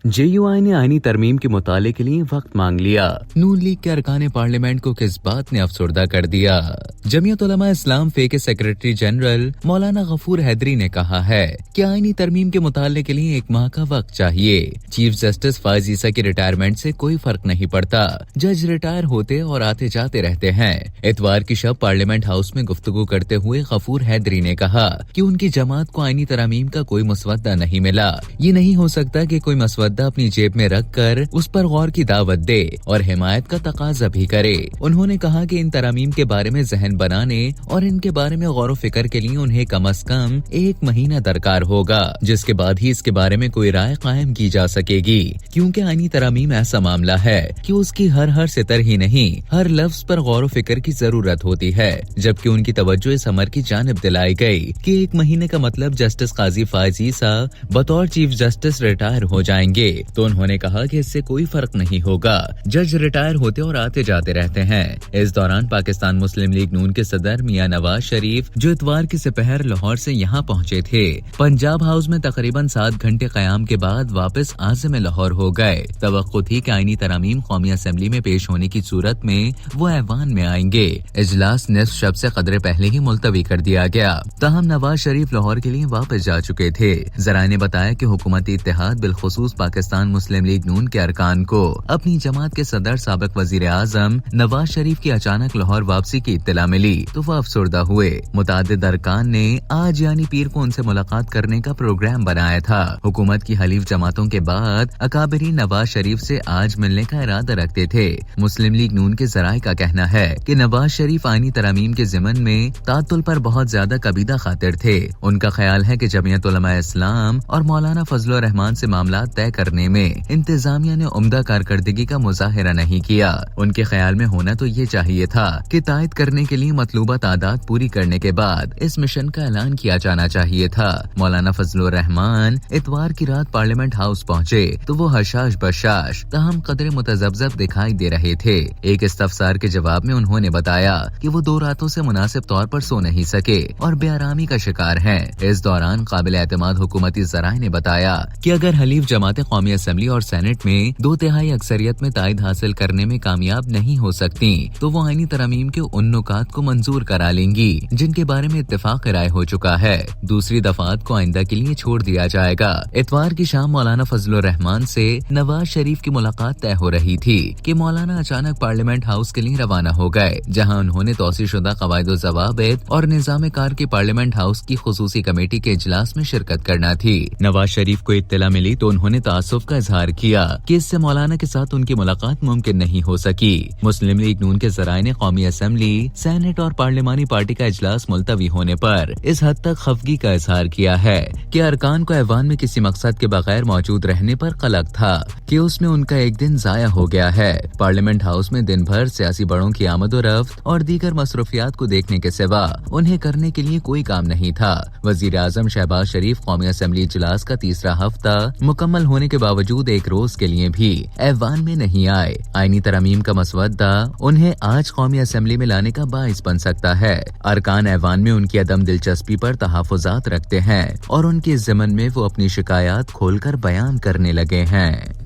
JUI ने आईनी तरमीम के मुताले के लिए वक्त मांग लिया। नून लीग के अरकान पार्लियामेंट को किस बात ने अफसरदा कर दिया? जमीयत उलमा इस्लाम फे के सेक्रेटरी जनरल मौलाना गफूर हैदरी ने कहा है कि आईनी तरमीम के मुताले के लिए 1 माह का वक्त चाहिए। चीफ जस्टिस फायज ईसा की रिटायरमेंट से कोई फर्क नहीं पड़ता। जज रिटायर होते और आते जाते रहते हैं। इतवार की शब पार्लियामेंट हाउस में गुफ्तगू करते हुए गफूर हैदरी ने कहा कि उनकी जमात को आईनी तरमीम का कोई मसवदा नहीं मिला। ये नहीं हो सकता कि कोई मसवदा अपनी जेब में रखकर उस पर गौर की दावत दे और हिमायत का तकाजा भी करे। उन्होंने कहा कि इन तरमीम के बारे में जहन बनाने और इनके बारे में गौर फिक्र के लिए उन्हें कम अज कम 1 महीना दरकार होगा, जिसके बाद ही इसके बारे में कोई राय कायम की जा सकेगी। क्योंकि आईनी तरमीम ऐसा मामला है कि उसकी हर सितर ही नहीं, हर लफ्ज पर गौर फिक्र की जरूरत होती है। जबकि उनकी तवज्जो इस अमर की जानिब दिलाई गई कि 1 महीने का मतलब जस्टिस काजी फायज ईसा बतौर चीफ जस्टिस रिटायर हो जाएंगे। तो उन्होंने कहा कि इससे कोई फर्क नहीं होगा। जज रिटायर होते और आते जाते रहते हैं। इस दौरान पाकिस्तान मुस्लिम लीग नून के सदर मियां नवाज शरीफ, जो इतवार की दोपहर लाहौर से यहाँ पहुँचे थे, पंजाब हाउस में तकरीबन 7 घंटे कयाम के बाद वापस आज़िम लाहौर हो गए। तवक्को थी कि आईनी तरमीम कौमी असेंबली में पेश होने की सूरत में वो ऐवान में आएंगे। इजलास निस्फ शब से कदरे पहले ही मुलतवी कर दिया गया। ताहम नवाज शरीफ लाहौर के लिए वापस जा चुके थे। जराए ने बताया कि हुकूमती इत्तेहाद बिलखुसूस पाकिस्तान मुस्लिम लीग नून के अरकान को अपनी जमात के सदर साबिक वजीर आजम नवाज शरीफ की अचानक लाहौर वापसी की इत्तला मिली तो वो अफसरदा हुए। मुतादिद अरकान ने आज यानी पीर को उनसे मुलाकात करने का प्रोग्राम बनाया था। हुकूमत की हलीफ जमातों के बाद अकाबरी नवाज शरीफ से आज मिलने का इरादा रखते थे। मुस्लिम लीग नून के जराए का कहना है कि नवाज शरीफ आईनी तरमीम के जिमन में तातुल पर बहुत ज्यादा कबीदा खातिर थे। उनका ख्याल है कि जमीयत उलमा इस्लाम और मौलाना फजल रहमान से मामला तय करने में इंतजामिया ने उम्दा कारकर्दगी का मुजाहिरा नहीं किया। उनके ख्याल में होना तो ये चाहिए था कि तायद करने के लिए मतलूबा तादाद पूरी करने के बाद इस मिशन का ऐलान किया जाना चाहिए था। मौलाना फजल रहमान इतवार की रात पार्लियामेंट हाउस पहुँचे तो वो हशाश बशाश तहम कदरे मुतजब्जब दिखाई दे रहे थे। एक इस्तफसार के जवाब में उन्होंने बताया कि वो 2 रातों से मुनासिब तौर पर सो नहीं सके और बेआरामी का शिकार हैं। इस दौरान काबिल एतमाद हुकूमती जराए ने बताया कि अगर हलीफ जमात कौमी असेंबली और सेनेट में 2/3 अक्सरियत में तायद हासिल करने में कामयाब नहीं हो सकती तो वो आईनी तरमीम के उन नुकात को मंजूर करा लेंगी जिनके बारे में इत्तेफाक राय हो चुका है। दूसरी दफात को आइंदा के लिए छोड़ दिया जाएगा। इतवार की शाम मौलाना फजल रहमान से नवाज शरीफ की मुलाकात तय हो रही थी कि मौलाना अचानक पार्लियामेंट हाउस के लिए रवाना हो गए, जहां उन्होंने तौसीशुदा कवायद ज़वाबित और निज़ाम कार की पार्लियामेंट हाउस की खुसूसी कमेटी के इजलास में शिरकत करना थी। नवाज शरीफ को इत्तला मिली तो उन्होंने तासुफ का इजहार किया कि इससे मौलाना के साथ उनकी मुलाकात मुमकिन नहीं हो सकी। मुस्लिम लीग नून के जराए ने कौमी असेंबली, सेनेट और पार्लियामानी पार्टी का इजलास मुलतवी होने पर इस हद तक खफगी का इजहार किया है कि अरकान को ऐवान में किसी मकसद के बगैर मौजूद रहने पर कलक था कि उसमें उनका एक दिन जाया हो गया है। पार्लियामेंट हाउस में दिन भर सियासी बड़ों की आमदोरफ्त और दीगर मसरूफियात को देखने के सिवा उन्हें करने के लिए कोई काम नहीं था। वजीर आजम शहबाज शरीफ कौमी असेंबली इजलास का तीसरा हफ्ता मुकम्मल होने के बावजूद एक रोज के लिए भी ऐवान में नहीं आए। आईनी तरमीम का मसवदा उन्हें आज कौमी असेंबली में लाने का बाइस बन सकता है। अरकान ऐवान में उनकी अदम दिलचस्पी पर तहफ़्फ़ुज़ात रखते हैं और उनके ज़िमन में वो अपनी शिकायत खोलकर बयान करने लगे हैं।